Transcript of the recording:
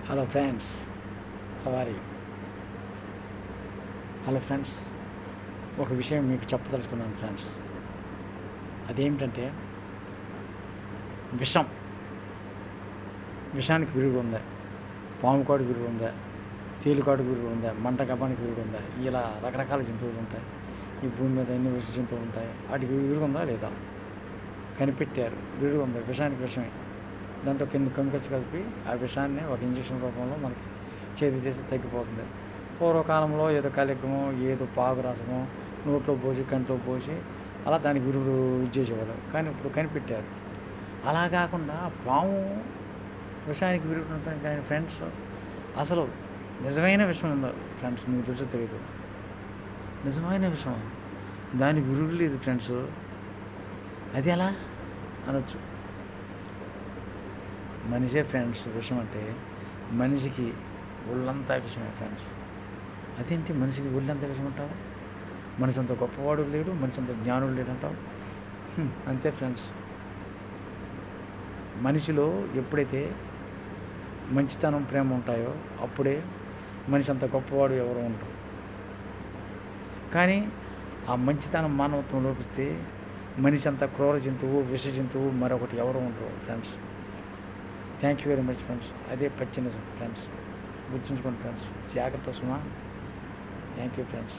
Hello friends, how are you? Hello friends, ఒక విషయం మీకు చెప్పదలుచుకున్నాను ఫ్రెండ్స్. అదేమిటంటే విషం. విషానికి విరుగుడు ఉందా? పాము కాడికి విరుగుడు ఉందా? తేలికాడికి విరుగుడు ఉందా? మంట గబానికి విరుగుడు ఉందా? ఇలా రకరకాల జంతువులు ఉంటాయి. ఈ భూమి మీద ఎన్ని విష జంతువులు ఉంటాయి. వాటికి విరుగుడు ఉందా లేదా? కనిపెట్టారు. విరుగుడు ఉందా? విషానికి విషమే. దాంట్లో కొన్ని కెమికల్స్ కలిపి ఆ విషాన్ని ఒక ఇంజక్షన్ రూపంలో మనకి చేతి చేసి తగ్గిపోతుంది. పూర్వకాలంలో ఏదో కలిగమో ఏదో పాగు రసమో నోట్లో పోసి కంట్లో పోసి అలా దానికి విరుగుడు చేసేవారు. కానీ ఇప్పుడు కనిపెట్టారు. అలా కాకుండా పాము విషానికి విరుగుడు ఉంటుంది. కానీ ఫ్రెండ్స్, అసలు నిజమైన విషయం ఉందా ఫ్రెండ్స్? మీకు తెలుసో తెలియదు. నిజమైన విషయం దానికి విరుగుడు లేదు ఫ్రెండ్స్. అది ఎలా అనొచ్చు. మనిషే ఫ్రెండ్స్ విషయం అంటే. మనిషికి ఒళ్ళంతా విషయమే ఫ్రెండ్స్. అదేంటి మనిషికి ఒళ్ళంతా విషయం అంటావు? మనిషి అంత గొప్పవాడు లేడు, మనిషి అంత జ్ఞానుడు లేడు అంటావు. అంతే ఫ్రెండ్స్. మనిషిలో ఎప్పుడైతే మంచితనం ప్రేమ ఉంటాయో అప్పుడే మనిషి అంత గొప్పవాడు ఎవరు ఉంటారు. కానీ ఆ మంచితనం మానవత్వం లోపిస్తే మనిషి అంత క్రూర జంతువు, విష జంతువు మరొకటి ఎవరు ఉండరు friends. Thank you very much friends. అదే పచ్చి నిజం ఫ్రెండ్స్. గుర్తుంచుకోండి ఫ్రెండ్స్. జాగ్రత్త సుమా. Thank you friends.